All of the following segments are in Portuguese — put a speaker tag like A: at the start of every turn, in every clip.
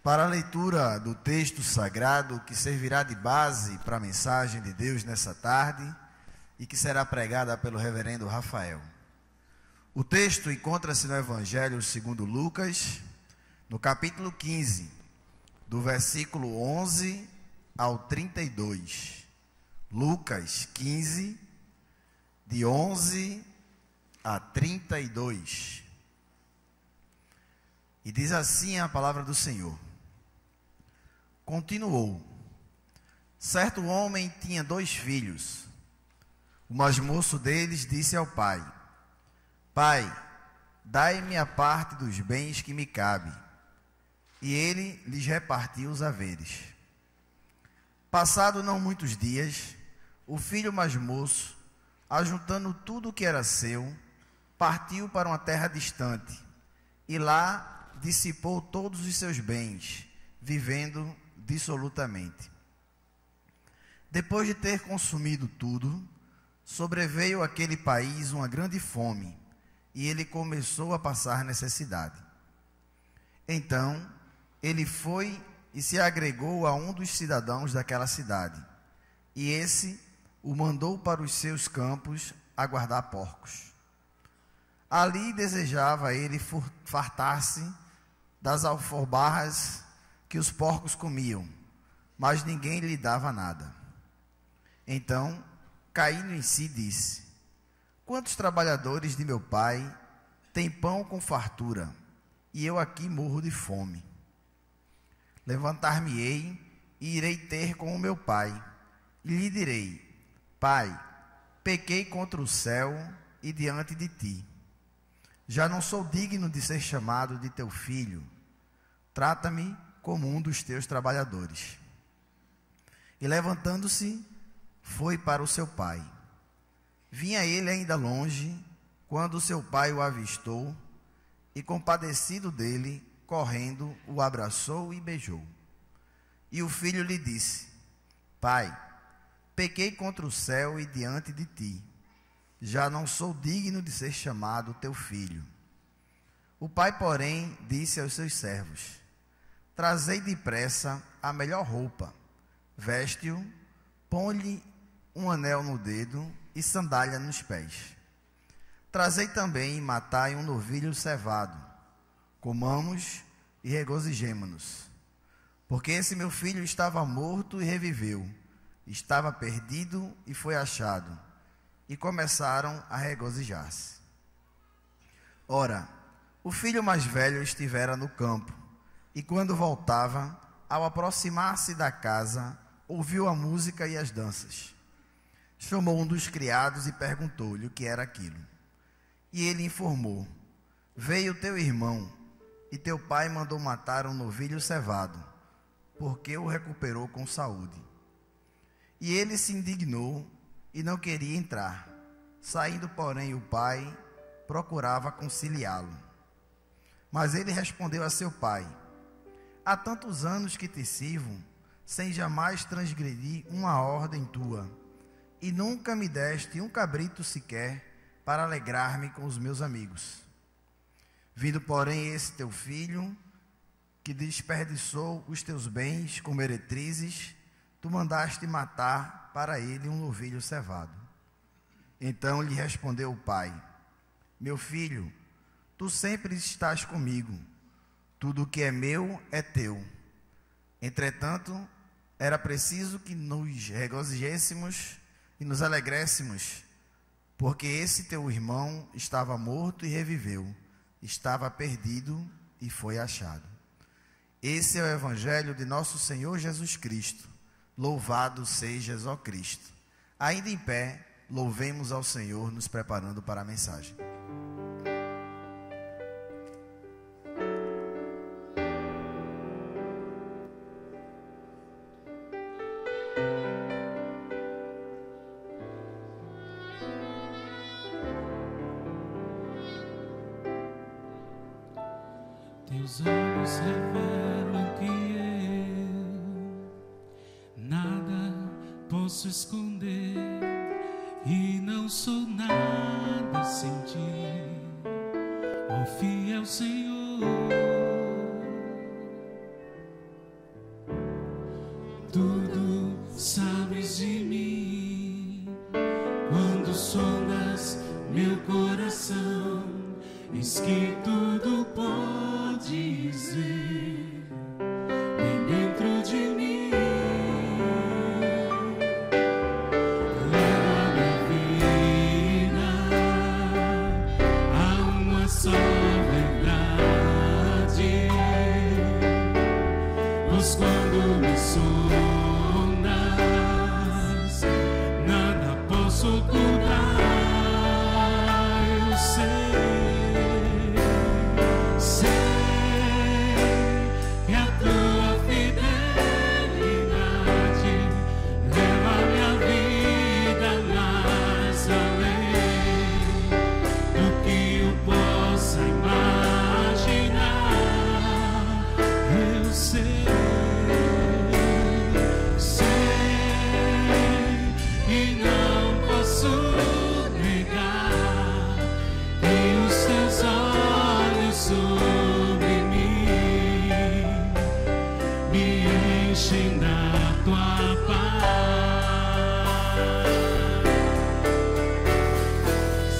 A: para a leitura do texto sagrado que servirá de base para a mensagem de Deus nessa tarde e que será pregada pelo reverendo Rafael. O texto encontra-se no Evangelho segundo Lucas, no capítulo 15, do versículo 11 ao 32. Lucas 15, de 11 a 32. E diz assim a palavra do Senhor. Continuou: certo homem tinha 2 filhos. O mais moço deles disse ao pai: Pai, dai-me a parte dos bens que me cabe. E ele lhes repartiu os haveres. Passado não muitos dias, o filho mais moço, ajuntando tudo o que era seu, partiu para uma terra distante, e lá dissipou todos os seus bens, vivendo dissolutamente. Depois de ter consumido tudo, sobreveio àquele país uma grande fome, e ele começou a passar necessidade. Então, ele foi e se agregou a um dos cidadãos daquela cidade, e esse o mandou para os seus campos a guardar porcos. Ali desejava ele fartar-se das alforbarras que os porcos comiam, mas ninguém lhe dava nada. Então, caindo em si, disse: quantos trabalhadores de meu pai têm pão com fartura, e eu aqui morro de fome? Levantar-me-ei e irei ter com o meu pai, e lhe direi: Pai, pequei contra o céu e diante de ti. Já não sou digno de ser chamado de teu filho. Trata-me como um dos teus trabalhadores. E levantando-se, foi para o seu pai. Vinha ele ainda longe, quando o seu pai o avistou, e compadecido dele, correndo, o abraçou e beijou. E o filho lhe disse: Pai, pequei contra o céu e diante de ti. Já não sou digno de ser chamado teu filho. O pai, porém, disse aos seus servos: Trazei depressa a melhor roupa, veste-o, põe-lhe um anel no dedo e sandália nos pés. Trazei também e matai um novilho cevado. Comamos e regozijemo-nos. Porque esse meu filho estava morto e reviveu, estava perdido e foi achado. E começaram a regozijar-se. Ora, o filho mais velho estivera no campo, e quando voltava, ao aproximar-se da casa, ouviu a música e as danças. Chamou um dos criados e perguntou-lhe o que era aquilo. E ele informou: veio teu irmão, e teu pai mandou matar um novilho cevado, porque o recuperou com saúde. E ele se indignou e não queria entrar. Saindo, porém, o pai procurava conciliá-lo. Mas ele respondeu a seu pai: há tantos anos que te sirvo, sem jamais transgredir uma ordem tua, e nunca me deste um cabrito sequer para alegrar-me com os meus amigos. Vindo, porém, esse teu filho, que desperdiçou os teus bens com meretrizes, tu mandaste matar para ele um novilho cevado. Então lhe respondeu o pai: meu filho, tu sempre estás comigo, tudo o que é meu é teu. Entretanto, era preciso que nos regozijéssemos e nos alegréssemos, porque esse teu irmão estava morto e reviveu, estava perdido e foi achado. Esse é o Evangelho de nosso Senhor Jesus Cristo. Louvado sejas, ó Cristo. Ainda em pé, louvemos ao Senhor, nos preparando para a mensagem.
B: Teus olhos revelam que eu nada posso esconder e não sou nada sem ti, ó fiel Senhor. dizer bem dentro de mim. Leva minha vida a uma só verdade, pois quando me sondas, nada posso ocultar. Eu sei que a tua fidelidade leva minha vida mais além do que eu possa imaginar. Eu sei e não posso negar que os teus olhos sobre mim me enchem da tua paz.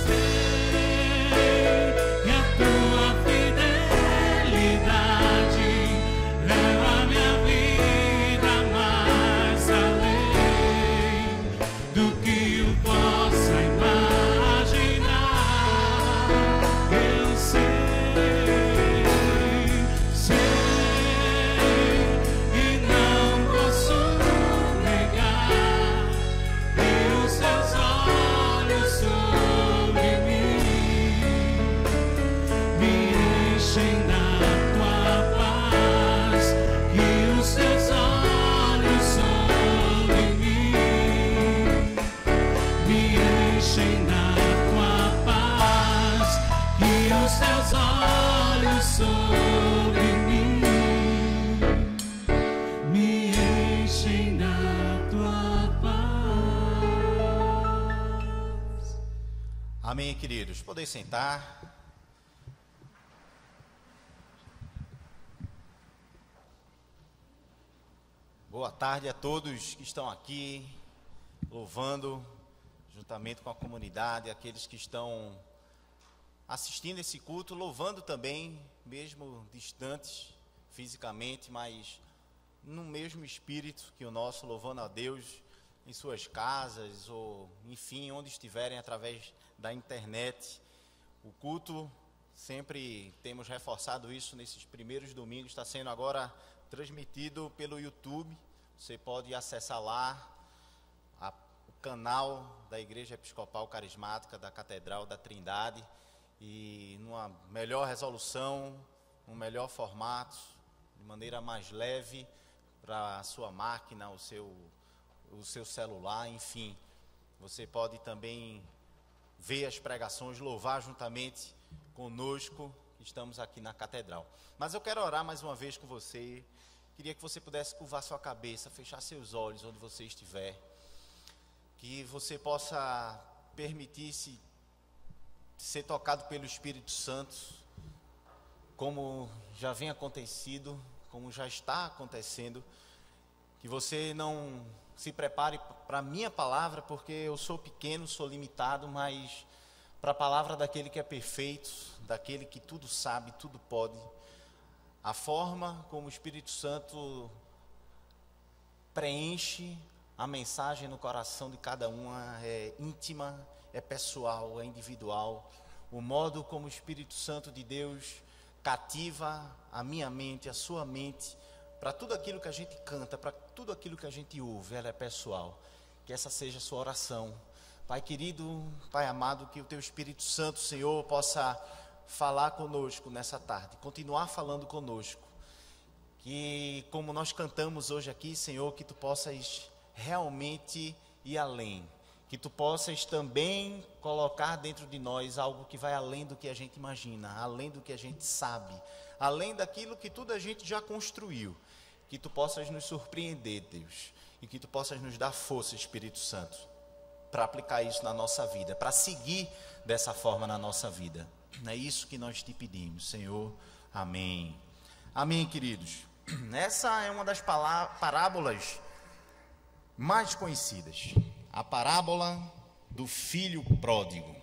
B: Sei que a tua fidelidade leva minha vida mais além do que eu possa imaginar. Eu sei e não posso negar que os teus olhos sobre mim me enchem da tua paz. Que os teus olhos sobre mim me enchem da tua paz. Que os teus olhos sobre mim me enchem da tua paz.
C: Amém, queridos. Podem sentar. Boa tarde a todos que estão aqui louvando juntamente com a comunidade, aqueles que estão assistindo esse culto, louvando também, mesmo distantes fisicamente, mas no mesmo espírito que o nosso, louvando a Deus em suas casas ou, enfim, onde estiverem através da internet. O culto, sempre temos reforçado isso nesses primeiros domingos, está sendo agora transmitido pelo YouTube. Você pode acessar lá o canal da Igreja Episcopal Carismática da Catedral da Trindade, e numa melhor resolução, um melhor formato, de maneira mais leve para a sua máquina, o seu celular, enfim. Você pode também ver as pregações, louvar juntamente conosco, que estamos aqui na Catedral. Mas eu quero orar mais uma vez com você. Queria que você pudesse curvar sua cabeça, fechar seus olhos onde você estiver. Que você possa permitir-se ser tocado pelo Espírito Santo, como já vem acontecido, como já está acontecendo. Que você não se prepare para a minha palavra, porque eu sou pequeno, sou limitado, mas para a palavra daquele que é perfeito, daquele que tudo sabe, tudo pode. A forma como o Espírito Santo preenche a mensagem no coração de cada uma é íntima, é pessoal, é individual. O modo como o Espírito Santo de Deus cativa a minha mente, a sua mente, para tudo aquilo que a gente canta, para tudo aquilo que a gente ouve, ela é pessoal. Que essa seja a sua oração. Pai querido, Pai amado, que o Teu Espírito Santo, Senhor, possa falar conosco nessa tarde, continuar falando conosco. Que como nós cantamos hoje aqui, Senhor, que Tu possas realmente ir além. Que Tu possas também colocar dentro de nós algo que vai além do que a gente imagina, além do que a gente sabe, além daquilo que tudo a gente já construiu. Que Tu possas nos surpreender, Deus, e que Tu possas nos dar força, Espírito Santo, para aplicar isso na nossa vida, para seguir dessa forma na nossa vida. É isso que nós te pedimos, Senhor. Amém. Amém, queridos. Essa é uma das parábolas mais conhecidas, a parábola do filho pródigo.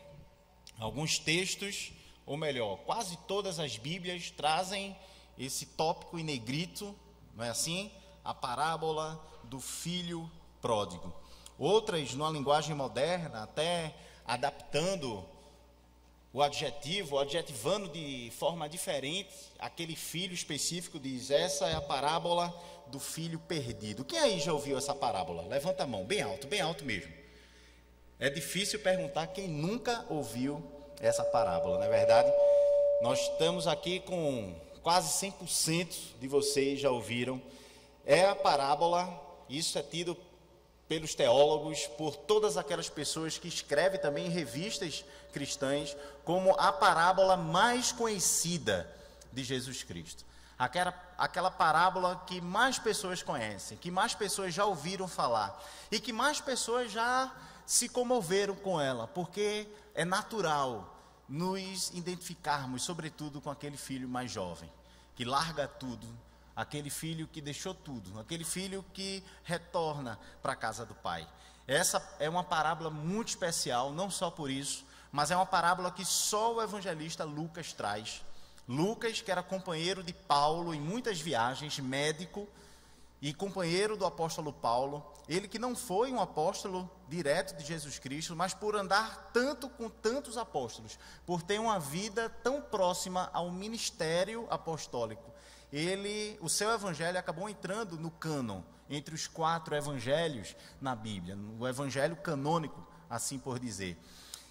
C: Alguns textos, ou melhor, quase todas as Bíblias trazem esse tópico em negrito, não é assim? A parábola do filho pródigo. Outras, numa linguagem moderna, até adaptando o adjetivo, adjetivando de forma diferente, aquele filho específico diz, essa é a parábola do filho perdido. Quem aí já ouviu essa parábola? Levanta a mão, bem alto mesmo. É difícil perguntar quem nunca ouviu essa parábola, não é verdade? Nós estamos aqui com quase 100% de vocês já ouviram. É a parábola, isso é tido pelos teólogos, por todas aquelas pessoas que escrevem também em revistas cristãs, como a parábola mais conhecida de Jesus Cristo. Aquela parábola que mais pessoas conhecem, que mais pessoas já ouviram falar e que mais pessoas já se comoveram com ela, porque é natural nos identificarmos, sobretudo, com aquele filho mais jovem, que larga tudo, aquele filho que deixou tudo, aquele filho que retorna para a casa do pai. Essa é uma parábola muito especial, não só por isso, mas é uma parábola que só o evangelista Lucas traz. Lucas, que era companheiro de Paulo em muitas viagens, médico e companheiro do apóstolo Paulo, ele que não foi um apóstolo direto de Jesus Cristo, mas por andar tanto com tantos apóstolos, por ter uma vida tão próxima ao ministério apostólico, o seu evangelho acabou entrando no cânon, entre os 4 evangelhos na Bíblia, o evangelho canônico, assim por dizer.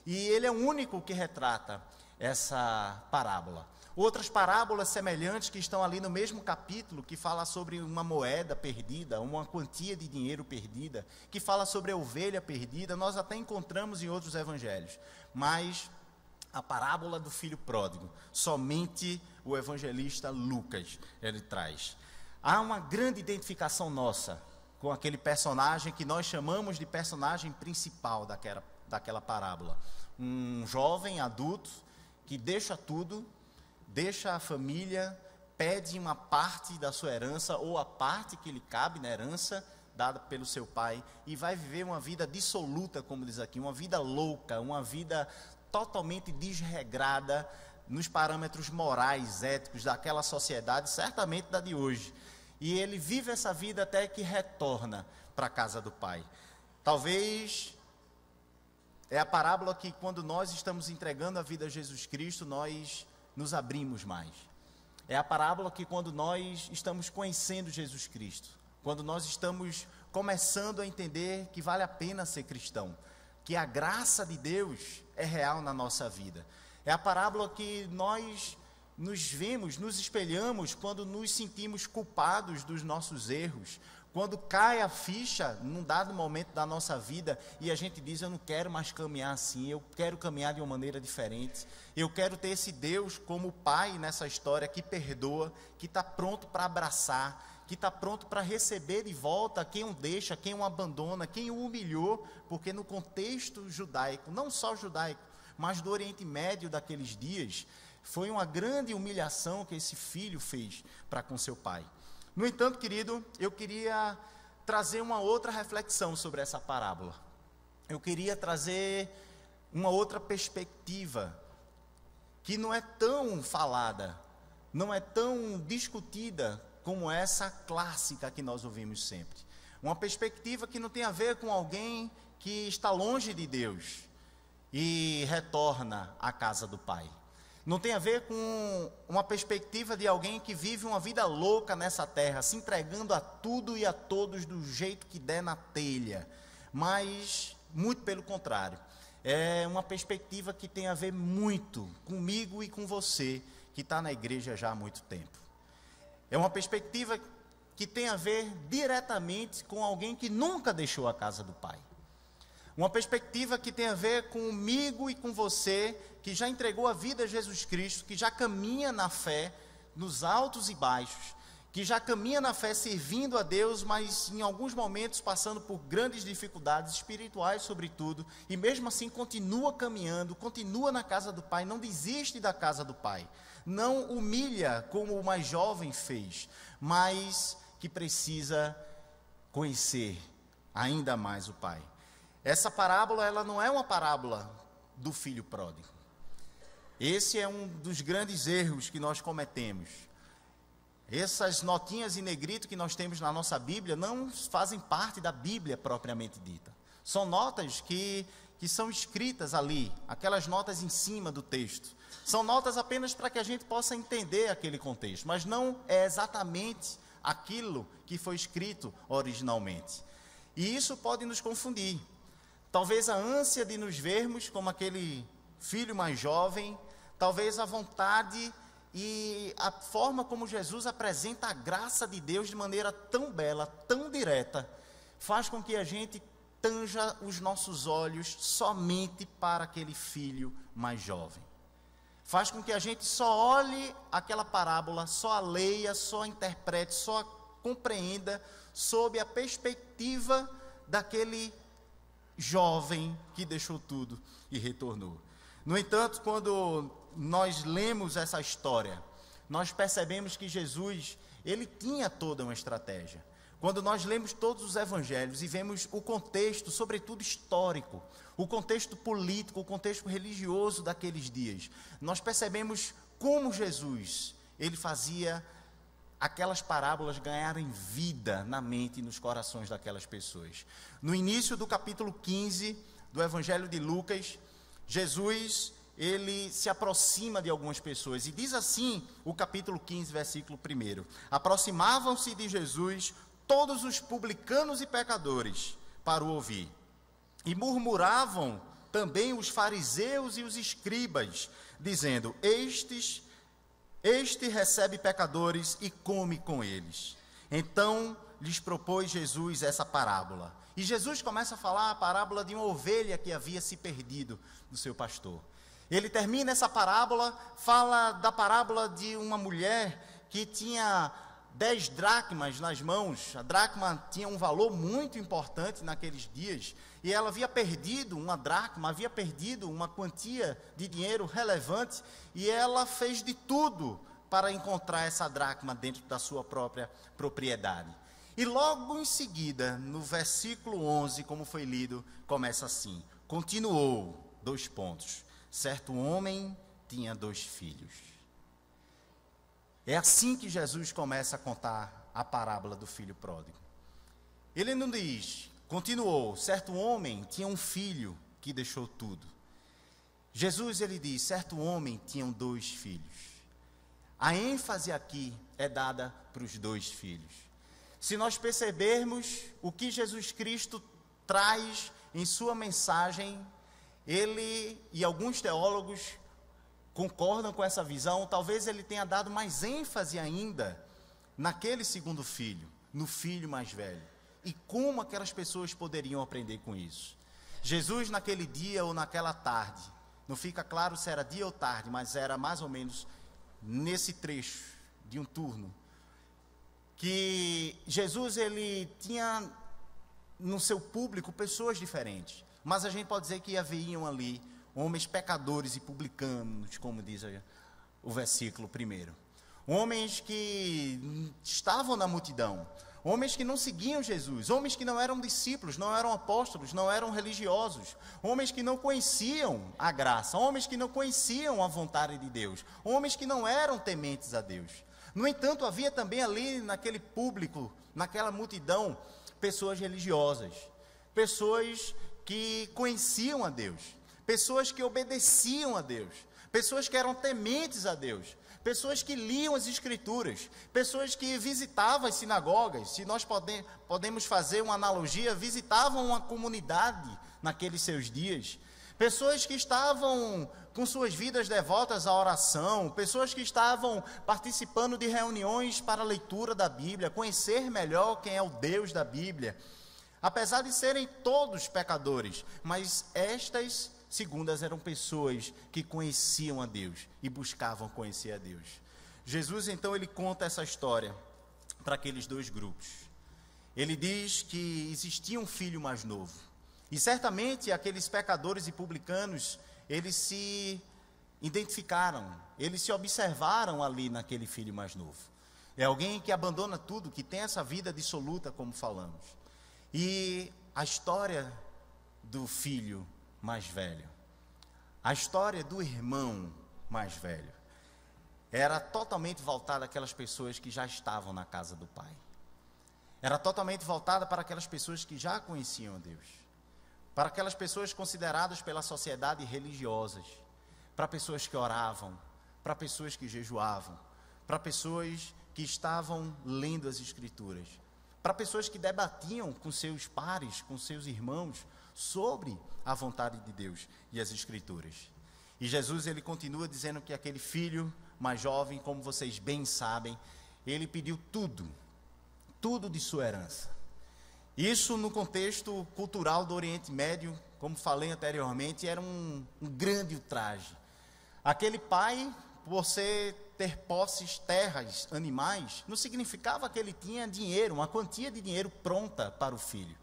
C: E ele é o único que retrata essa parábola. Outras parábolas semelhantes que estão ali no mesmo capítulo, que fala sobre uma moeda perdida, uma quantia de dinheiro perdida, que fala sobre a ovelha perdida, nós até encontramos em outros evangelhos. Mas a parábola do filho pródigo, somente o evangelista Lucas ele traz. Há uma grande identificação nossa com aquele personagem que nós chamamos de personagem principal daquela parábola. Um jovem adulto que deixa tudo, deixa a família, pede uma parte da sua herança, ou a parte que lhe cabe na herança, dada pelo seu pai, e vai viver uma vida dissoluta, como diz aqui, uma vida louca, uma vida totalmente desregrada nos parâmetros morais, éticos daquela sociedade, certamente da de hoje. E ele vive essa vida até que retorna para a casa do pai. Talvez é a parábola que, quando nós estamos entregando a vida a Jesus Cristo, nós nos abrimos mais. É a parábola que, quando nós estamos conhecendo Jesus Cristo, quando nós estamos começando a entender que vale a pena ser cristão, que a graça de Deus é real na nossa vida. É a parábola que nós nos vemos, nos espelhamos quando nos sentimos culpados dos nossos erros, quando cai a ficha num dado momento da nossa vida e a gente diz, eu não quero mais caminhar assim, eu quero caminhar de uma maneira diferente, eu quero ter esse Deus como pai nessa história que perdoa, que está pronto para abraçar, que está pronto para receber de volta quem o deixa, quem o abandona, quem o humilhou, porque no contexto judaico, não só judaico, mas do Oriente Médio daqueles dias, foi uma grande humilhação que esse filho fez para com seu pai. No entanto, querido, eu queria trazer uma outra reflexão sobre essa parábola. Eu queria trazer uma outra perspectiva, que não é tão falada, não é tão discutida como essa clássica que nós ouvimos sempre. Uma perspectiva que não tem a ver com alguém que está longe de Deus e retorna à casa do Pai. Não tem a ver com uma perspectiva de alguém que vive uma vida louca nessa terra, se entregando a tudo e a todos do jeito que der na telha. Mas, muito pelo contrário, é uma perspectiva que tem a ver muito comigo e com você, que está na igreja já há muito tempo. É uma perspectiva que tem a ver diretamente com alguém que nunca deixou a casa do Pai. Uma perspectiva que tem a ver comigo e com você, que já entregou a vida a Jesus Cristo, que já caminha na fé, nos altos e baixos, que já caminha na fé servindo a Deus, mas em alguns momentos passando por grandes dificuldades espirituais, sobretudo, e mesmo assim continua caminhando, continua na casa do Pai, não desiste da casa do Pai, não humilha como o mais jovem fez, mas que precisa conhecer ainda mais o Pai. Essa parábola, ela não é uma parábola do filho pródigo. Esse é um dos grandes erros que nós cometemos. Essas notinhas em negrito que nós temos na nossa Bíblia não fazem parte da Bíblia propriamente dita. São notas que são escritas ali, aquelas notas em cima do texto. São notas apenas para que a gente possa entender aquele contexto, mas não é exatamente aquilo que foi escrito originalmente. E isso pode nos confundir. Talvez a ânsia de nos vermos como aquele filho mais jovem, talvez a vontade e a forma como Jesus apresenta a graça de Deus de maneira tão bela, tão direta, faz com que a gente tanja os nossos olhos somente para aquele filho mais jovem. Faz com que a gente só olhe aquela parábola, só a leia, só a interprete, só a compreenda sob a perspectiva daquele jovem que deixou tudo e retornou. No entanto, quando nós lemos essa história, nós percebemos que Jesus, ele tinha toda uma estratégia. Quando nós lemos todos os evangelhos e vemos o contexto, sobretudo histórico, o contexto político, o contexto religioso daqueles dias, nós percebemos como Jesus, ele fazia aquelas parábolas ganharem vida na mente e nos corações daquelas pessoas. No início do capítulo 15 do Evangelho de Lucas, Jesus, ele se aproxima de algumas pessoas, e diz assim o capítulo 15, versículo 1: aproximavam-se de Jesus todos os publicanos e pecadores para o ouvir, e murmuravam também os fariseus e os escribas, dizendo: Este recebe pecadores e come com eles. Então lhes propôs Jesus essa parábola. E Jesus começa a falar a parábola de uma ovelha que havia se perdido do seu pastor. Ele termina essa parábola, fala da parábola de uma mulher que tinha 10 dracmas nas mãos. A dracma tinha um valor muito importante naqueles dias, e ela havia perdido uma dracma, havia perdido uma quantia de dinheiro relevante, e ela fez de tudo para encontrar essa dracma dentro da sua própria propriedade. E logo em seguida, no versículo 11, como foi lido, começa assim: continuou, : certo homem tinha 2 filhos. É assim que Jesus começa a contar a parábola do filho pródigo. Ele não diz: continuou, certo homem tinha um filho que deixou tudo. Jesus, ele diz: certo homem tinha 2 filhos. A ênfase aqui é dada para os 2 filhos. Se nós percebermos o que Jesus Cristo traz em sua mensagem, ele e alguns teólogos concordam com essa visão. Talvez ele tenha dado mais ênfase ainda naquele segundo filho, no filho mais velho, e como aquelas pessoas poderiam aprender com isso. Jesus, naquele dia ou naquela tarde, não fica claro se era dia ou tarde, mas era mais ou menos nesse trecho de um turno, que Jesus, ele tinha no seu público pessoas diferentes, mas a gente pode dizer que haviam ali homens pecadores e publicanos, como diz o versículo 1. Homens que estavam na multidão, homens que não seguiam Jesus, homens que não eram discípulos, não eram apóstolos, não eram religiosos, homens que não conheciam a graça, homens que não conheciam a vontade de Deus, homens que não eram tementes a Deus. No entanto, havia também ali naquele público, naquela multidão, pessoas religiosas, pessoas que conheciam a Deus, pessoas que obedeciam a Deus, pessoas que eram tementes a Deus, pessoas que liam as Escrituras, pessoas que visitavam as sinagogas. Se nós podemos fazer uma analogia, visitavam uma comunidade naqueles seus dias, pessoas que estavam com suas vidas devotas à oração, pessoas que estavam participando de reuniões para a leitura da Bíblia, conhecer melhor quem é o Deus da Bíblia, apesar de serem todos pecadores, mas estas segundas eram pessoas que conheciam a Deus e buscavam conhecer a Deus. Jesus, então, ele conta essa história para aqueles 2 grupos. Ele diz que existia um filho mais novo, e certamente aqueles pecadores e publicanos, eles se identificaram, eles se observaram ali naquele filho mais novo. É alguém que abandona tudo, que tem essa vida dissoluta, como falamos. E a história do filho mais velho, a história do irmão mais velho, era totalmente voltada àquelas pessoas que já estavam na casa do Pai. Era totalmente voltada para aquelas pessoas que já conheciam Deus, para aquelas pessoas consideradas pela sociedade religiosas, para pessoas que oravam, para pessoas que jejuavam, para pessoas que estavam lendo as Escrituras, para pessoas que debatiam com seus pares, com seus irmãos, sobre a vontade de Deus e as Escrituras. E Jesus, ele continua dizendo que aquele filho mais jovem, como vocês bem sabem, ele pediu tudo de sua herança. Isso no contexto cultural do Oriente Médio, como falei anteriormente, era um grande ultraje. Aquele pai, por você ter posses, terras, animais, não significava que ele tinha dinheiro, uma quantia de dinheiro pronta para o filho.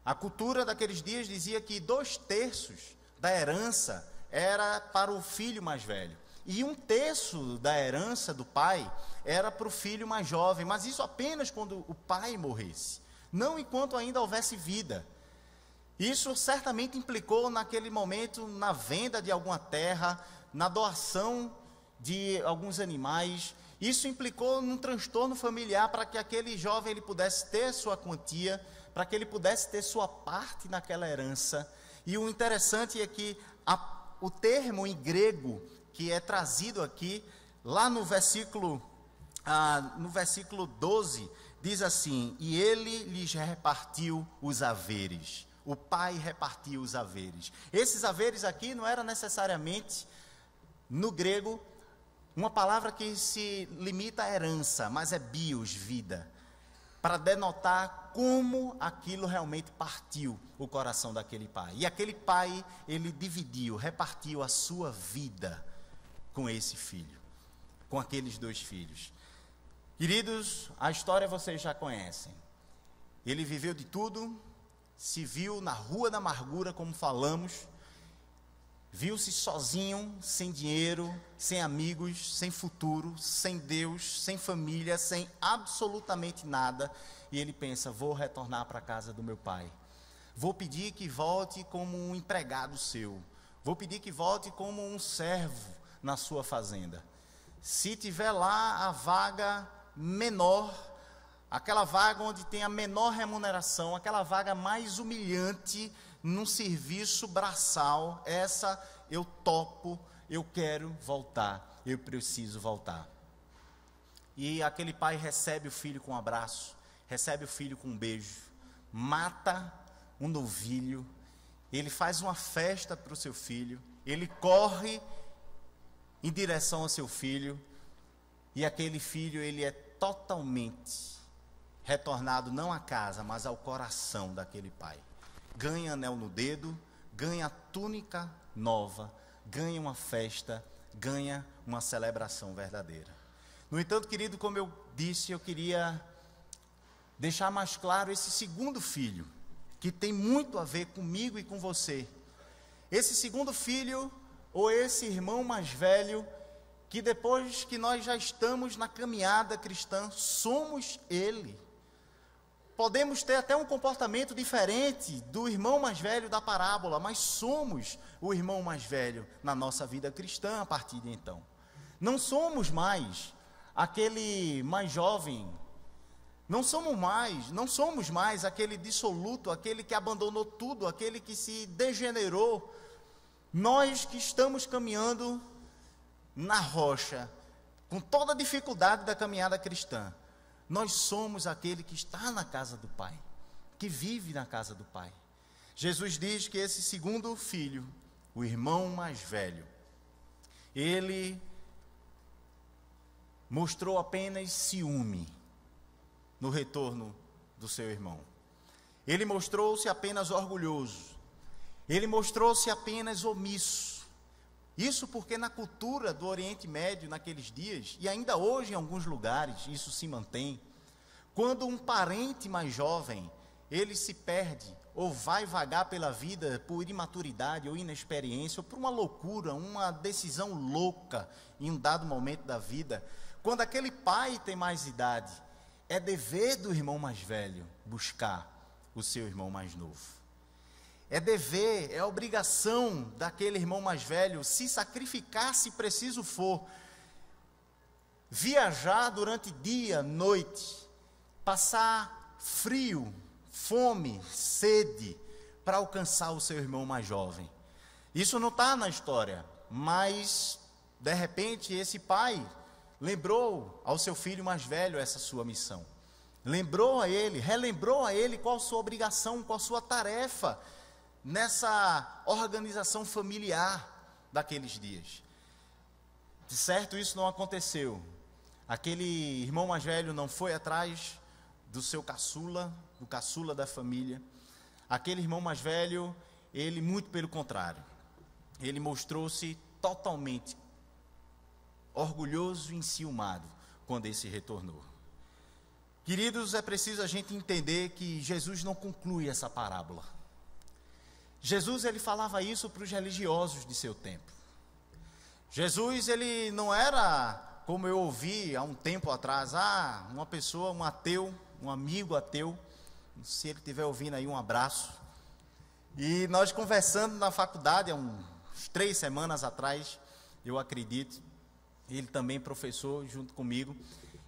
C: A cultura daqueles dias dizia que 2/3 da herança era para o filho mais velho. E 1/3 da herança do pai era para o filho mais jovem, mas isso apenas quando o pai morresse, não enquanto ainda houvesse vida. Isso certamente implicou naquele momento na venda de alguma terra, na doação de alguns animais. Isso implicou num transtorno familiar para que aquele jovem ele pudesse ter sua quantia, para que ele pudesse ter sua parte naquela herança. E o interessante é que o termo em grego que é trazido aqui, lá no versículo 12, diz assim: e ele lhes repartiu os haveres. O pai repartiu os haveres. Esses haveres aqui não era necessariamente, no grego, uma palavra que se limita à herança, mas é bios, vida, para denotar como aquilo realmente partiu o coração daquele pai. E aquele pai, ele dividiu, repartiu a sua vida com esse filho, com aqueles 2 filhos. Queridos, a história vocês já conhecem. Ele viveu de tudo, se viu na rua da amargura, como falamos, viu-se sozinho, sem dinheiro, sem amigos, sem futuro, sem Deus, sem família, sem absolutamente nada. E ele pensa: vou retornar para a casa do meu pai. Vou pedir que volte como um empregado seu. Vou pedir que volte como um servo na sua fazenda. Se tiver lá a vaga menor, aquela vaga onde tem a menor remuneração, aquela vaga mais humilhante num serviço braçal, essa eu topo, eu quero voltar, eu preciso voltar. E aquele pai recebe o filho com um abraço, recebe o filho com um beijo, mata um novilho, ele faz uma festa para o seu filho, ele corre em direção ao seu filho, e aquele filho, ele é totalmente retornado não à casa, mas ao coração daquele pai. Ganha anel no dedo, ganha túnica nova, ganha uma festa, ganha uma celebração verdadeira. No entanto, querido, como eu disse, eu queria deixar mais claro esse segundo filho, que tem muito a ver comigo e com você. Esse segundo filho, ou esse irmão mais velho, que depois que nós já estamos na caminhada cristã, somos ele. Podemos ter até um comportamento diferente do irmão mais velho da parábola, mas somos o irmão mais velho na nossa vida cristã a partir de então. Não somos mais aquele mais jovem, não somos mais aquele dissoluto, aquele que abandonou tudo, aquele que se degenerou. Nós que estamos caminhando na rocha, com toda a dificuldade da caminhada cristã, nós somos aquele que está na casa do Pai, que vive na casa do Pai. Jesus diz que esse segundo filho, o irmão mais velho, ele mostrou apenas ciúme no retorno do seu irmão. Ele mostrou-se apenas orgulhoso. Ele mostrou-se apenas omisso. Isso porque na cultura do Oriente Médio, naqueles dias, e ainda hoje em alguns lugares, isso se mantém, quando um parente mais jovem, ele se perde, ou vai vagar pela vida por imaturidade ou inexperiência, ou por uma loucura, uma decisão louca em um dado momento da vida, quando aquele pai tem mais idade, é dever do irmão mais velho buscar o seu irmão mais novo. É dever, é obrigação daquele irmão mais velho se sacrificar se preciso for, viajar durante dia, noite, passar frio, fome, sede, para alcançar o seu irmão mais jovem. Isso não está na história, mas, de repente, esse pai lembrou ao seu filho mais velho essa sua missão. Relembrou a ele qual a sua obrigação, qual a sua tarefa nessa organização familiar daqueles dias. De certo, isso não aconteceu. Aquele irmão mais velho não foi atrás do seu caçula, do caçula da família. Aquele irmão mais velho, ele, muito pelo contrário, ele mostrou-se totalmente orgulhoso e enciumado quando esse retornou. Queridos, é preciso a gente entender que Jesus não conclui essa parábola. Jesus, ele falava isso para os religiosos de seu tempo. Jesus, ele não era, como eu ouvi há um tempo atrás, uma pessoa, um ateu, um amigo ateu, se ele estiver ouvindo aí, um abraço. E nós conversando na faculdade, há uns 3 semanas atrás, eu acredito, ele também professor junto comigo,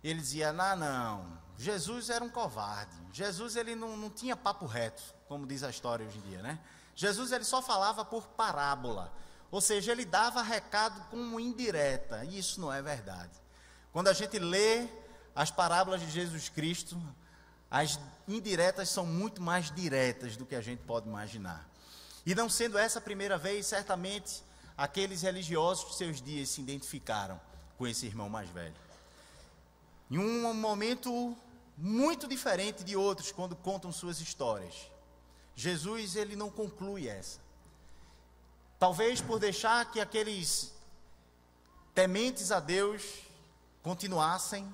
C: ele dizia, não, Jesus era um covarde, Jesus ele não tinha papo reto, como diz a história hoje em dia, né? Jesus ele só falava por parábola, ou seja, ele dava recado como indireta, e isso não é verdade. Quando a gente lê as parábolas de Jesus Cristo, as indiretas são muito mais diretas do que a gente pode imaginar. E não sendo essa a primeira vez, certamente aqueles religiosos de seus dias se identificaram com esse irmão mais velho. Em um momento muito diferente de outros, quando contam suas histórias, Jesus ele não conclui essa. Talvez por deixar que aqueles tementes a Deus continuassem,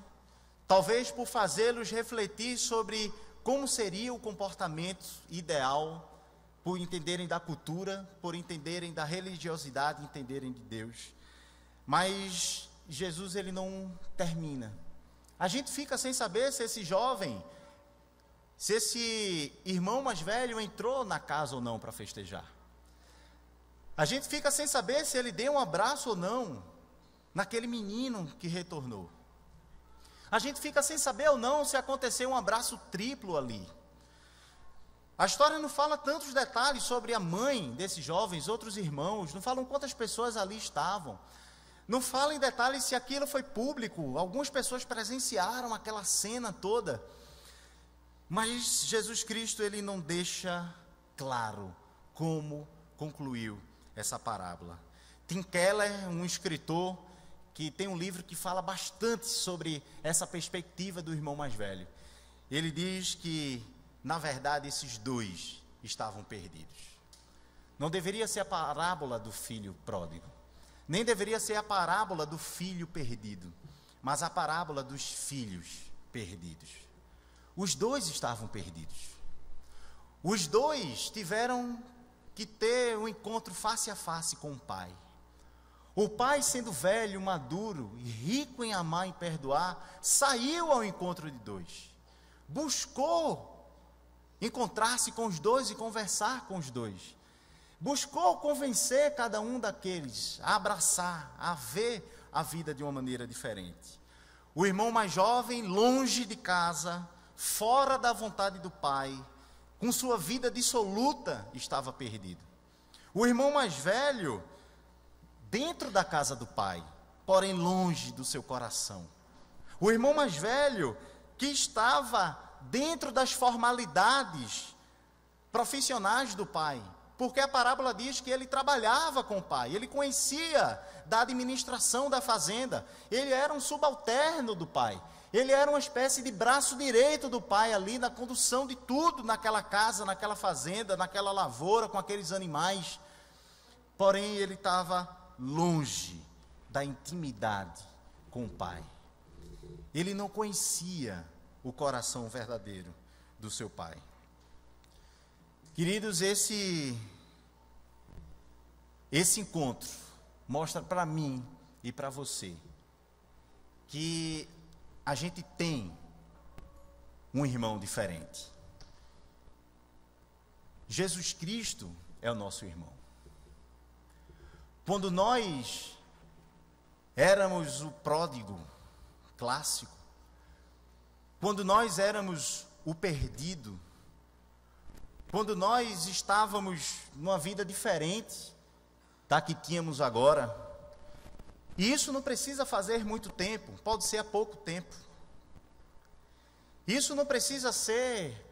C: talvez por fazê-los refletir sobre como seria o comportamento ideal, por entenderem da cultura, por entenderem da religiosidade, entenderem de Deus. Mas Jesus ele não termina. A gente fica sem saber se esse jovem, se esse irmão mais velho entrou na casa ou não para festejar. A gente fica sem saber se ele deu um abraço ou não naquele menino que retornou. A gente fica sem saber ou não se aconteceu um abraço triplo ali. A história não fala tantos detalhes sobre a mãe desses jovens, outros irmãos, não falam quantas pessoas ali estavam. Não fala em detalhes se aquilo foi público, algumas pessoas presenciaram aquela cena toda. Mas Jesus Cristo, ele não deixa claro como concluiu essa parábola. Tim Keller, um escritor, que tem um livro que fala bastante sobre essa perspectiva do irmão mais velho. Ele diz que, na verdade, esses dois estavam perdidos. Não deveria ser a parábola do filho pródigo, nem deveria ser a parábola do filho perdido, mas a parábola dos filhos perdidos. Os dois estavam perdidos. Os dois tiveram que ter um encontro face a face com o pai. O pai, sendo velho, maduro e rico em amar e perdoar, saiu ao encontro de dois. Buscou encontrar-se com os dois e conversar com os dois. Buscou convencer cada um daqueles a abraçar, a ver a vida de uma maneira diferente. O irmão mais jovem, longe de casa, fora da vontade do pai, com sua vida dissoluta, estava perdido. O irmão mais velho, dentro da casa do pai, porém longe do seu coração. O irmão mais velho, que estava dentro das formalidades profissionais do pai, porque a parábola diz que ele trabalhava com o pai, ele conhecia da administração da fazenda, ele era um subalterno do pai, ele era uma espécie de braço direito do pai ali na condução de tudo naquela casa, naquela fazenda, naquela lavoura, com aqueles animais. Porém, ele estava longe da intimidade com o pai. Ele não conhecia o coração verdadeiro do seu pai. Queridos, esse encontro mostra para mim e para você que a gente tem um irmão diferente. Jesus Cristo é o nosso irmão. Quando nós éramos o pródigo, clássico. Quando nós éramos o perdido, quando nós estávamos numa vida diferente da que tínhamos agora, e isso não precisa fazer muito tempo, pode ser há pouco tempo. Isso não precisa ser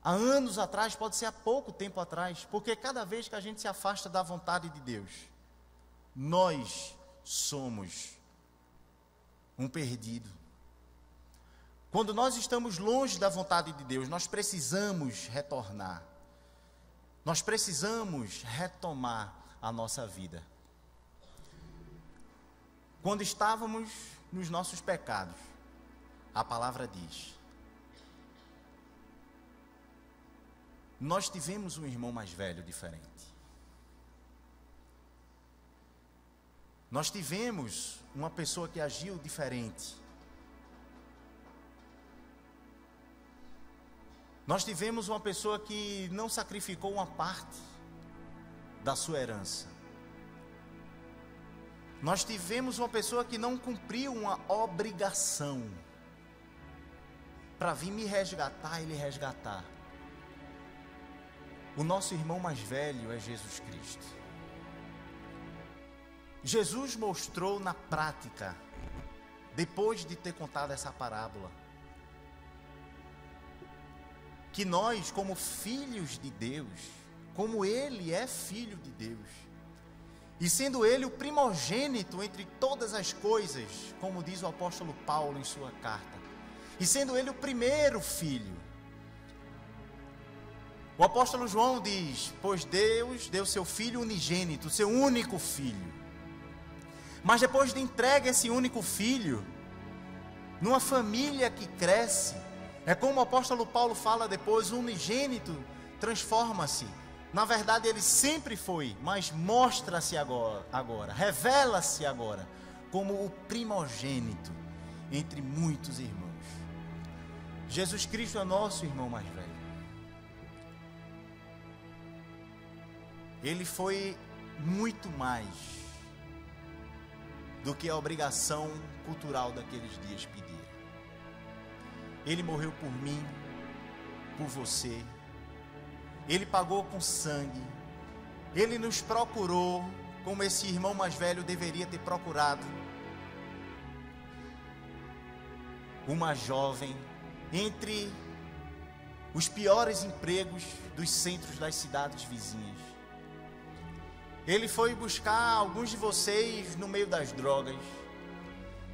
C: há anos atrás, pode ser há pouco tempo atrás, porque cada vez que a gente se afasta da vontade de Deus, nós somos um perdido. Quando nós estamos longe da vontade de Deus, nós precisamos retornar. Nós precisamos retomar a nossa vida. Quando estávamos nos nossos pecados, a palavra diz: nós tivemos um irmão mais velho diferente. Nós tivemos uma pessoa que agiu diferente. Nós tivemos uma pessoa que não sacrificou uma parte da sua herança. Nós tivemos uma pessoa que não cumpriu uma obrigação para vir me resgatar e lhe resgatar. O nosso irmão mais velho é Jesus Cristo. Jesus mostrou na prática, depois de ter contado essa parábola, que nós, como filhos de Deus, como Ele é filho de Deus, e sendo Ele o primogênito entre todas as coisas, como diz o apóstolo Paulo em sua carta, e sendo Ele o primeiro filho, o apóstolo João diz: pois Deus deu seu Filho unigênito, seu único Filho. Mas depois de entregue esse único Filho, numa família que cresce, é como o apóstolo Paulo fala depois, o unigênito transforma-se. Na verdade ele sempre foi, mas mostra-se agora, revela-se agora, como o primogênito entre muitos irmãos. Jesus Cristo é nosso irmão mais velho. Ele foi muito mais do que a obrigação cultural daqueles dias pedia. Ele morreu por mim, por você. Ele pagou com sangue. Ele nos procurou, como esse irmão mais velho deveria ter procurado. Uma jovem entre os piores empregos dos centros das cidades vizinhas. Ele foi buscar alguns de vocês no meio das drogas.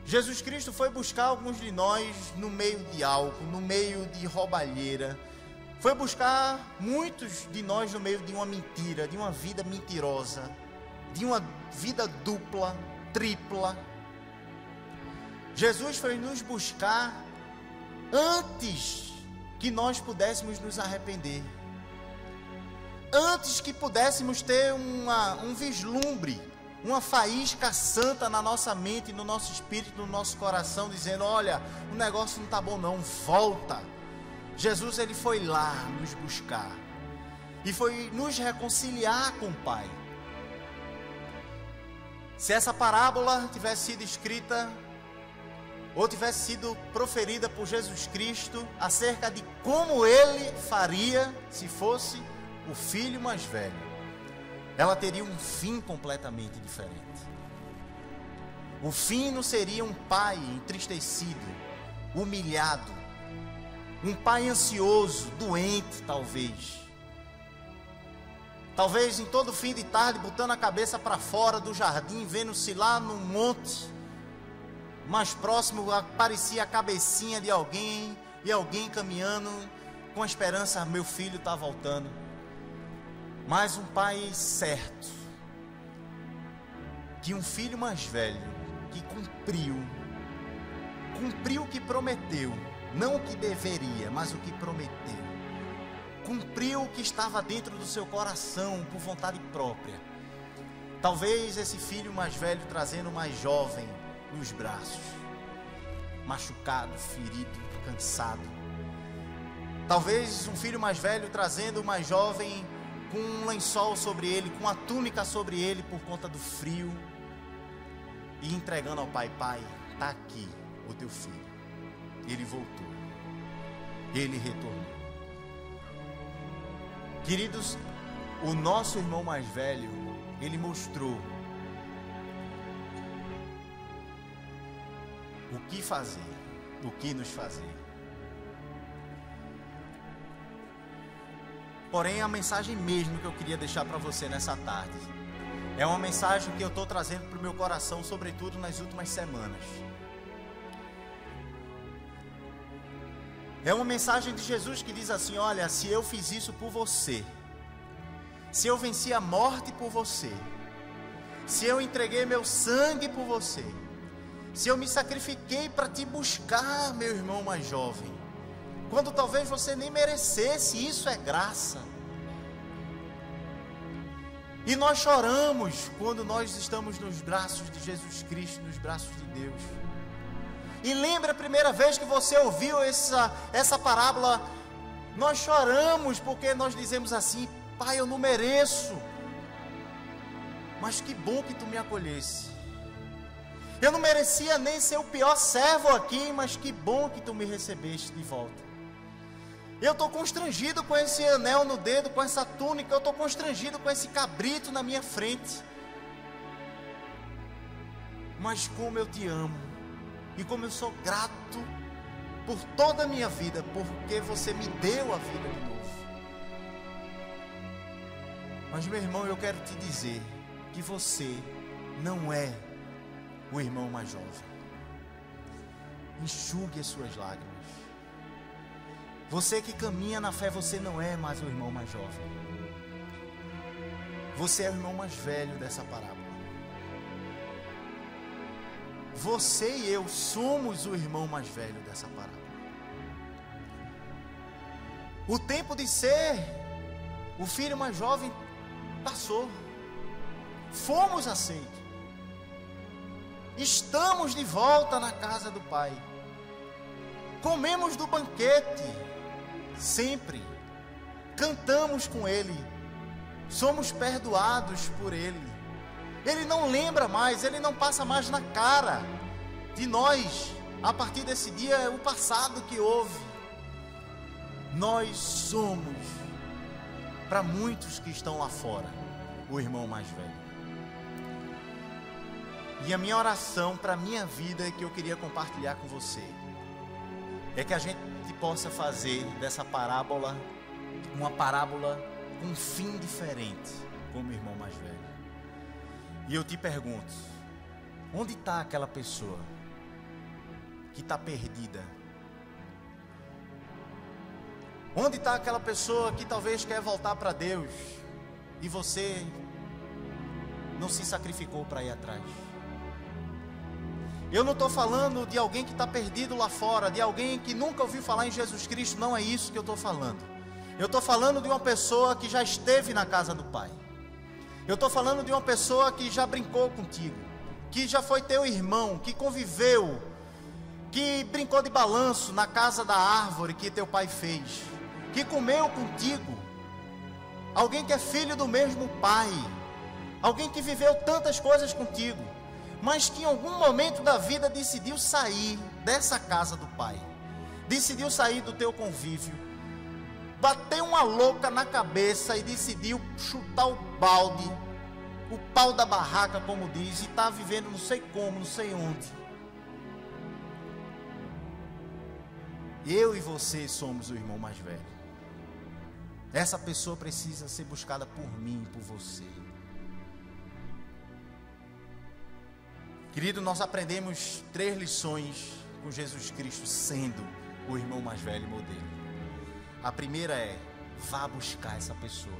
C: Jesus Cristo foi buscar alguns de nós no meio de álcool, no meio de roubalheira. Foi buscar muitos de nós no meio de uma mentira, de uma vida mentirosa, de uma vida dupla, tripla. Jesus foi nos buscar antes que nós pudéssemos nos arrepender. Antes que pudéssemos ter um vislumbre, uma faísca santa na nossa mente, no nosso espírito, no nosso coração, dizendo: olha, o negócio não está bom não, volta. Jesus, ele foi lá nos buscar e foi nos reconciliar com o Pai. Se essa parábola tivesse sido escrita ou tivesse sido proferida por Jesus Cristo acerca de como ele faria se fosse o filho mais velho, ela teria um fim completamente diferente. O fim não seria um pai entristecido, humilhado, um pai ansioso, doente talvez. Talvez em todo fim de tarde, botando a cabeça para fora do jardim, vendo-se lá no monte mais próximo, aparecia a cabecinha de alguém, e alguém caminhando com a esperança: meu filho está voltando. Mas um pai certo, que um filho mais velho, que cumpriu o que prometeu, não o que deveria, mas o que prometeu, cumpriu o que estava dentro do seu coração, por vontade própria. Talvez esse filho mais velho trazendo o mais jovem nos braços, machucado, ferido, cansado. Talvez um filho mais velho trazendo o mais jovem com um lençol sobre ele, com uma túnica sobre ele por conta do frio, e entregando ao pai: pai, está aqui, o teu filho. Ele voltou. Ele retornou. Queridos, o nosso irmão mais velho, ele mostrou o que fazer, o que nos fazer. Porém, a mensagem mesmo que eu queria deixar para você nessa tarde é uma mensagem que eu estou trazendo para o meu coração, sobretudo nas últimas semanas. É uma mensagem de Jesus que diz assim: olha, se eu fiz isso por você, se eu venci a morte por você, se eu entreguei meu sangue por você, se eu me sacrifiquei para te buscar, meu irmão mais jovem, quando talvez você nem merecesse, isso é graça. E nós choramos quando nós estamos nos braços de Jesus Cristo, nos braços de Deus. E lembra a primeira vez que você ouviu essa parábola? Nós choramos porque nós dizemos assim: Pai, eu não mereço, mas que bom que tu me acolhesse. Eu não merecia nem ser o pior servo aqui, mas que bom que tu me recebeste de volta. Eu estou constrangido com esse anel no dedo, com essa túnica, eu estou constrangido com esse cabrito na minha frente. Mas como eu te amo, e como eu sou grato por toda a minha vida, porque você me deu a vida de novo. Mas, meu irmão, eu quero te dizer que você não é o irmão mais jovem. Enxugue as suas lágrimas. Você que caminha na fé, você não é mais o irmão mais jovem. Você é o irmão mais velho dessa parábola. Você e eu somos o irmão mais velho dessa parábola. O tempo de ser o filho mais jovem passou. Fomos aceitos. Estamos de volta na casa do Pai. Comemos do banquete sempre. Cantamos com Ele. Somos perdoados por Ele. Ele não lembra mais, Ele não passa mais na cara de nós. A partir desse dia é o passado que houve. Nós somos, para muitos que estão lá fora, o irmão mais velho. E a minha oração para a minha vida é que eu queria compartilhar com você, é que a gente possa fazer dessa parábola uma parábola com um fim diferente, como irmão mais velho. E eu te pergunto, onde está aquela pessoa que está perdida? Onde está aquela pessoa que talvez quer voltar para Deus e você não se sacrificou para ir atrás? Eu não estou falando de alguém que está perdido lá fora, de alguém que nunca ouviu falar em Jesus Cristo, não é isso que eu estou falando. Eu estou falando de uma pessoa que já esteve na casa do Pai. Eu estou falando de uma pessoa que já brincou contigo, que já foi teu irmão, que conviveu, que brincou de balanço na casa da árvore que teu pai fez, que comeu contigo. Alguém que é filho do mesmo pai, alguém que viveu tantas coisas contigo, mas que em algum momento da vida decidiu sair dessa casa do Pai, decidiu sair do teu convívio, bateu uma louca na cabeça e decidiu chutar o balde, o pau da barraca, como diz, e está vivendo não sei como, não sei onde. Eu e você somos o irmão mais velho. Essa pessoa precisa ser buscada por mim, por você. Querido, nós aprendemos 3 lições com Jesus Cristo sendo o irmão mais velho modelo. A primeira é: vá buscar essa pessoa.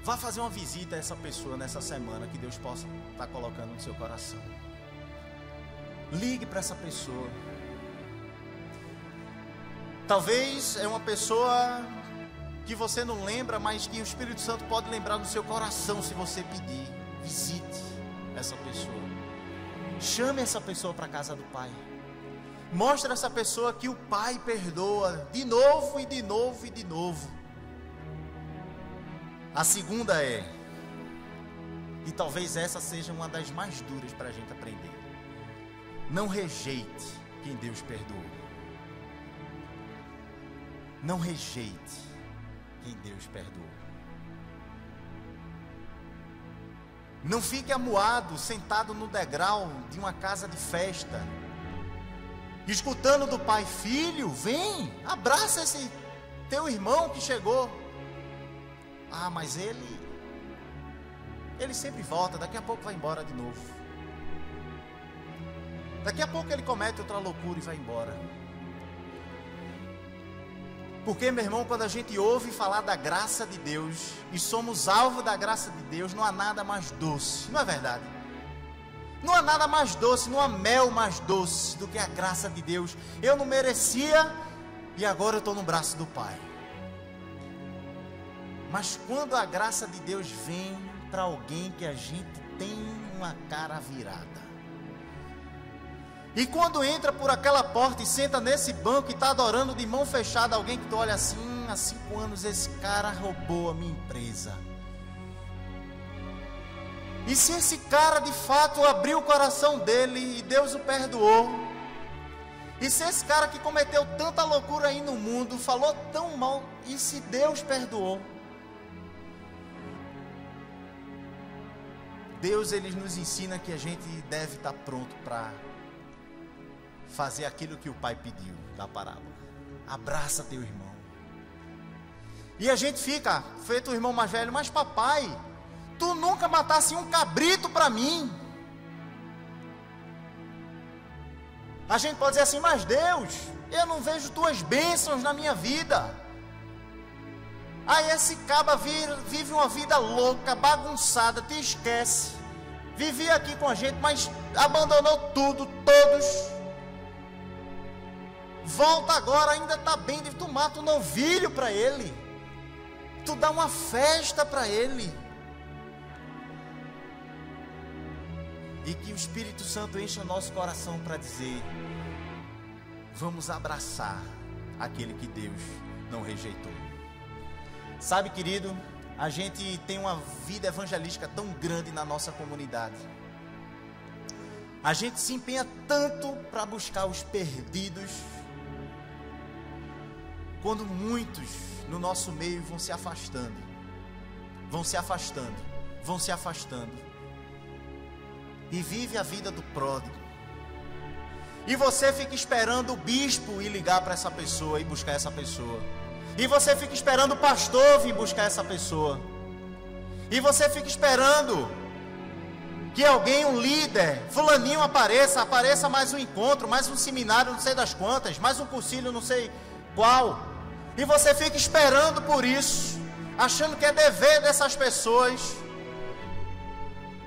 C: Vá fazer uma visita a essa pessoa nessa semana que Deus possa estar colocando no seu coração. Ligue para essa pessoa. Talvez é uma pessoa que você não lembra, mas que o Espírito Santo pode lembrar no seu coração se você pedir. Visite essa pessoa. Chame essa pessoa para a casa do Pai. Mostre a essa pessoa que o Pai perdoa de novo e de novo e de novo. A segunda é, e talvez essa seja uma das mais duras para a gente aprender: Não rejeite quem Deus perdoou. Não rejeite quem Deus perdoou. Não fique amuado, sentado no degrau de uma casa de festa, escutando do pai: filho, vem, abraça esse teu irmão que chegou. Ah, mas ele sempre volta, daqui a pouco vai embora de novo. Daqui a pouco ele comete outra loucura e vai embora. Porque, meu irmão, quando a gente ouve falar da graça de Deus e somos alvo da graça de Deus, não há nada mais doce, não é verdade? Não há nada mais doce, não há mel mais doce do que a graça de Deus. Eu não merecia e agora eu estou no braço do Pai. Mas quando a graça de Deus vem para alguém que a gente tem uma cara virada, e quando entra por aquela porta e senta nesse banco e está adorando de mão fechada alguém que tu olha assim: há 5 anos esse cara roubou a minha empresa. E se esse cara de fato abriu o coração dele e Deus o perdoou, e se esse cara que cometeu tanta loucura aí no mundo falou tão mal, e se Deus perdoou? Deus, ele nos ensina que a gente deve estar pronto para fazer aquilo que o pai pediu da parábola: abraça teu irmão. E a gente fica feito o irmão mais velho: mas papai, tu nunca matasse um cabrito para mim. A gente pode dizer assim: mas Deus, eu não vejo tuas bênçãos na minha vida. Aí esse caba vive uma vida louca, bagunçada, te esquece. Vivia aqui com a gente, mas abandonou tudo, todos. Volta agora, ainda está bem. Tu mata um novilho para ele, tu dá uma festa para ele. E que o Espírito Santo encha o nosso coração para dizer: vamos abraçar aquele que Deus não rejeitou. Sabe, querido, a gente tem uma vida evangelística tão grande na nossa comunidade. A gente se empenha tanto para buscar os perdidos, quando muitos no nosso meio vão se afastando, e vive a vida do pródigo. E você fica esperando o bispo ir ligar para essa pessoa e buscar essa pessoa. E você fica esperando o pastor vir buscar essa pessoa. E você fica esperando que alguém, um líder, fulaninho apareça mais um encontro, mais um seminário, não sei das quantas, mais um concílio, não sei qual. E você fica esperando por isso, achando que é dever dessas pessoas,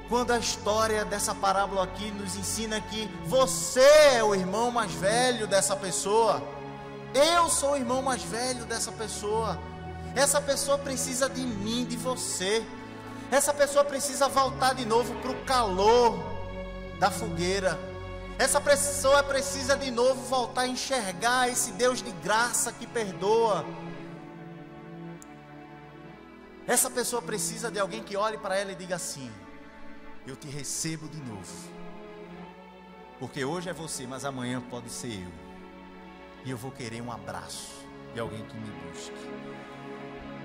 C: quando a história dessa parábola aqui nos ensina que você é o irmão mais velho dessa pessoa. Eu sou o irmão mais velho dessa pessoa. Essa pessoa precisa de mim, de você. Essa pessoa precisa voltar de novo para o calor da fogueira. Essa pessoa precisa de novo voltar a enxergar esse Deus de graça que perdoa. Essa pessoa precisa de alguém que olhe para ela e diga assim: eu te recebo de novo. Porque hoje é você, mas amanhã pode ser eu. E eu vou querer um abraço de alguém que me busque.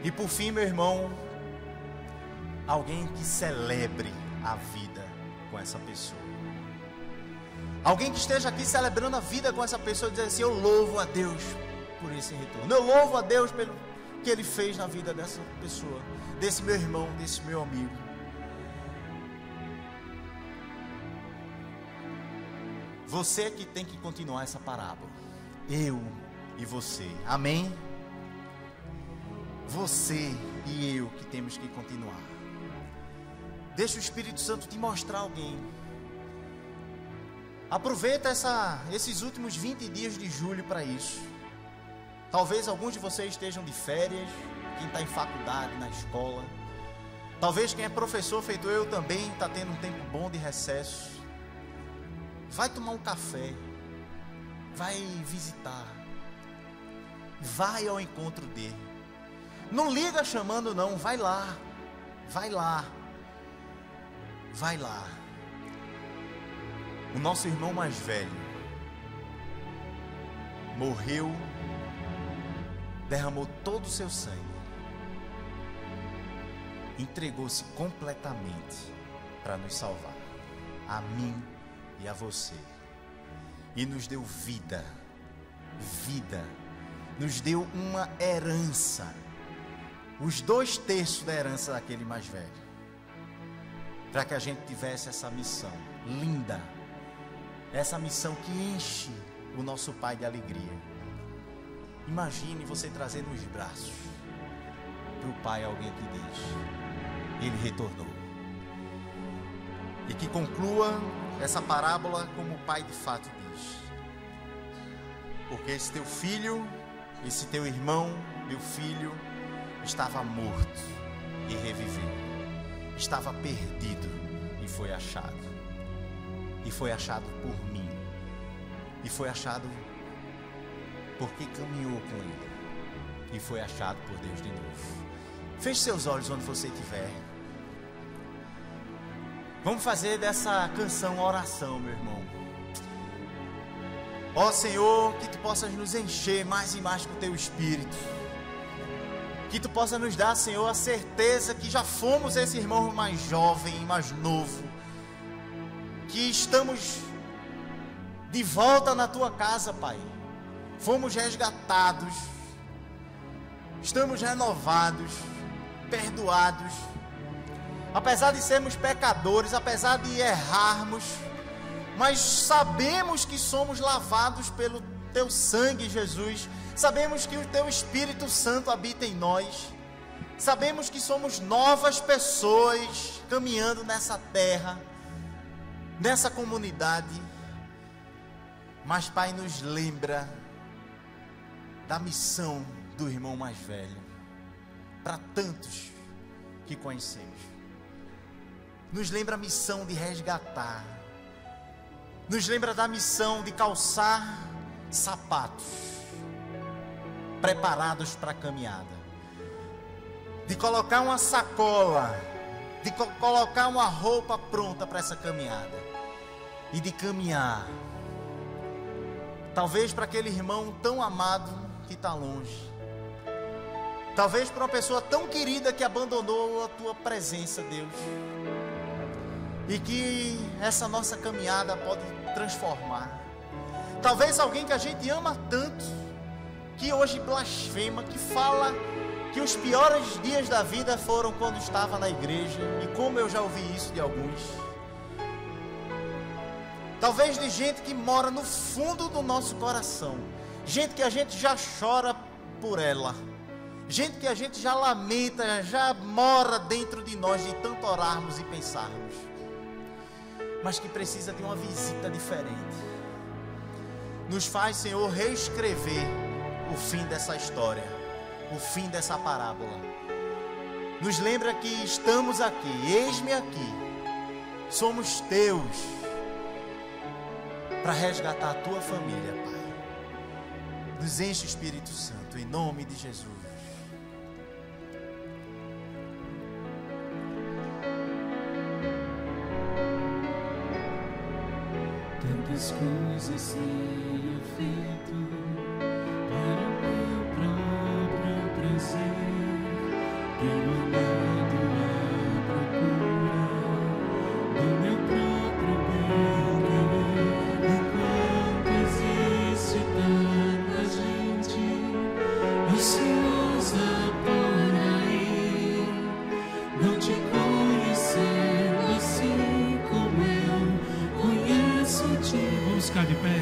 C: E por fim, meu irmão, alguém que celebre a vida com essa pessoa. Alguém que esteja aqui celebrando a vida com essa pessoa, dizendo assim: eu louvo a Deus por esse retorno. Eu louvo a Deus pelo que Ele fez na vida dessa pessoa, desse meu irmão, desse meu amigo. Você que tem que continuar essa parábola. Eu e você. Amém? Você e eu que temos que continuar. Deixa o Espírito Santo te mostrar alguém. Aproveita esses últimos 20 dias de julho para isso. Talvez alguns de vocês estejam de férias, quem está em faculdade, na escola. Talvez quem é professor, feito eu também, está tendo um tempo bom de recesso. Vai tomar um café, vai visitar, vai ao encontro dele. Não liga chamando não, vai lá, vai lá, vai lá. O nosso irmão mais velho morreu, derramou todo o seu sangue, entregou-se completamente para nos salvar, a mim e a você, e nos deu vida, nos deu uma herança, os 2/3 da herança daquele mais velho, para que a gente tivesse essa missão linda, essa missão que enche o nosso Pai de alegria. Imagine você trazer nos braços para o Pai alguém que diz: Ele retornou. E que conclua essa parábola como o Pai de fato diz: porque esse teu filho, esse teu irmão, meu filho, estava morto e reviveu, estava perdido e foi achado. E foi achado por mim. E foi achado porque caminhou com Ele. E foi achado por Deus de novo. Feche seus olhos onde você estiver. Vamos fazer dessa canção uma oração, meu irmão. Ó Senhor, que Tu possas nos encher mais e mais com Teu Espírito. Que Tu possa nos dar, Senhor, a certeza que já fomos esse irmão mais jovem, mais novo, que estamos de volta na Tua casa, Pai. Fomos resgatados, estamos renovados, perdoados. Apesar de sermos pecadores, apesar de errarmos, mas sabemos que somos lavados pelo Teu sangue, Jesus. Sabemos que o Teu Espírito Santo habita em nós. Sabemos que somos novas pessoas caminhando nessa terra, nessa comunidade. Mas, Pai, nos lembra da missão do irmão mais velho para tantos que conhecemos. Nos lembra a missão de resgatar. Nos lembra da missão de calçar sapatos preparados para a caminhada, de colocar uma sacola, de colocar uma roupa pronta para essa caminhada e de caminhar, talvez para aquele irmão tão amado que está longe, talvez para uma pessoa tão querida que abandonou a Tua presença, Deus, e que essa nossa caminhada pode transformar. Talvez alguém que a gente ama tanto, que hoje blasfema, que fala que os piores dias da vida foram quando estava na igreja, e como eu já ouvi isso de alguns. Talvez de gente que mora no fundo do nosso coração, gente que a gente já chora por ela, gente que a gente já lamenta, já mora dentro de nós de tanto orarmos e pensarmos, mas que precisa de uma visita diferente. Nos faz, Senhor, reescrever o fim dessa história, o fim dessa parábola. Nos lembra que estamos aqui, eis-me aqui, somos Teus, para resgatar a Tua família, Pai. Nos enche o Espírito Santo, em nome de Jesus.
B: Tantas coisas tenho feito para o meu próprio prazer, tenho andado à procura do meu próprio bem, enquanto existe tanta gente ansiosa por aí, não te conhecendo assim como eu conheço-te. Vamos ficar de pé.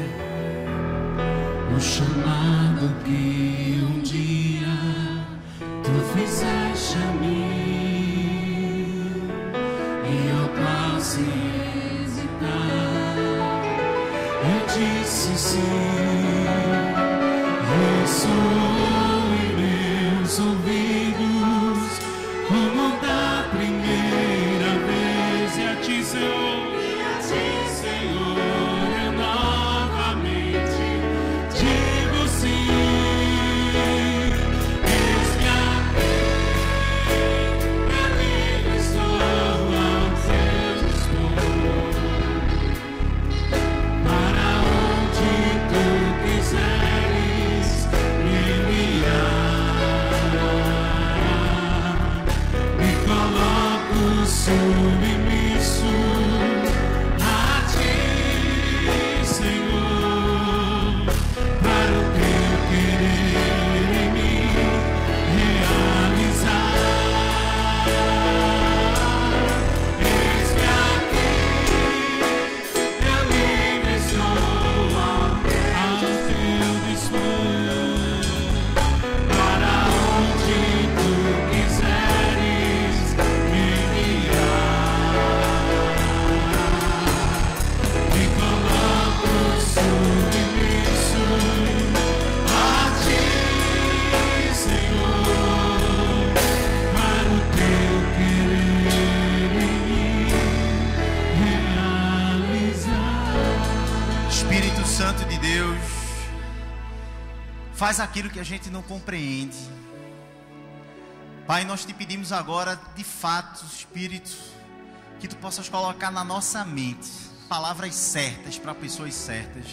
B: O chamado que um dia Tu fizeste a mim, e eu quase hesitar, eu disse sim, ressoou em meus ouvidos como da primeira vez, e a Ti, Senhor, eu novamente digo sim. Eis-me aqui, amigo, estou ao Teu dispor.
C: faz aquilo que a gente não compreende. Pai, nós te pedimos agora, de fato, Espírito, que tu possas colocar na nossa mente palavras certas para pessoas certas.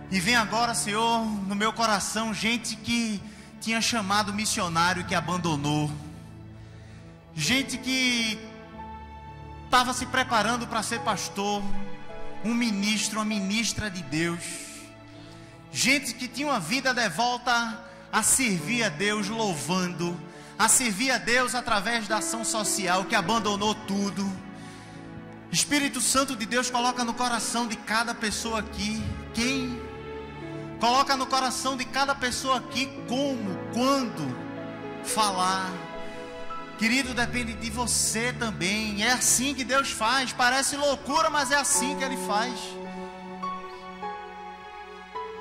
C: E vem agora, Senhor, no meu coração, gente que tinha chamado missionário que abandonou, gente que estava se preparando para ser pastor, um ministro, uma ministra de Deus, gente que tinha uma vida devota a servir a Deus louvando, a servir a Deus através da ação social, que abandonou tudo. Espírito Santo de Deus, coloca no coração de cada pessoa aqui, coloca no coração de cada pessoa aqui como, quando falar. Querido, depende de você também. É assim que Deus faz. Parece loucura, mas é assim que Ele faz.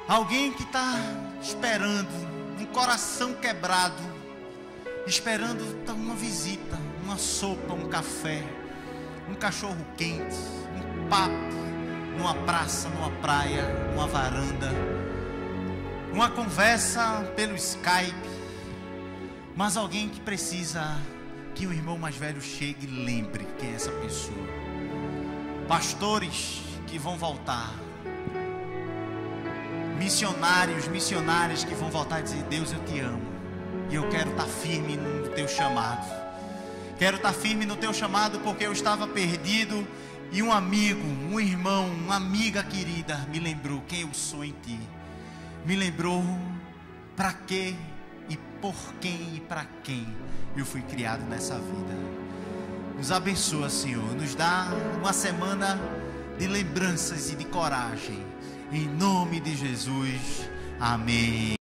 C: Alguém que está esperando, um coração quebrado, esperando uma visita, uma sopa, um café, um cachorro quente, um papo, numa praça, numa praia, numa varanda, uma conversa pelo Skype, mas alguém que precisa que o irmão mais velho chegue e lembre quem é essa pessoa. Pastores que vão voltar, missionários que vão voltar e dizer: Deus, eu te amo, e eu quero estar firme no teu chamado. Quero estar firme no teu chamado, porque eu estava perdido, e um amigo, um irmão, uma amiga querida me lembrou quem eu sou em ti. Me lembrou para quê e por quem e para quem eu fui criado nessa vida. Nos abençoa, Senhor. Nos dá uma semana de lembranças e de coragem. Em nome de Jesus. Amém.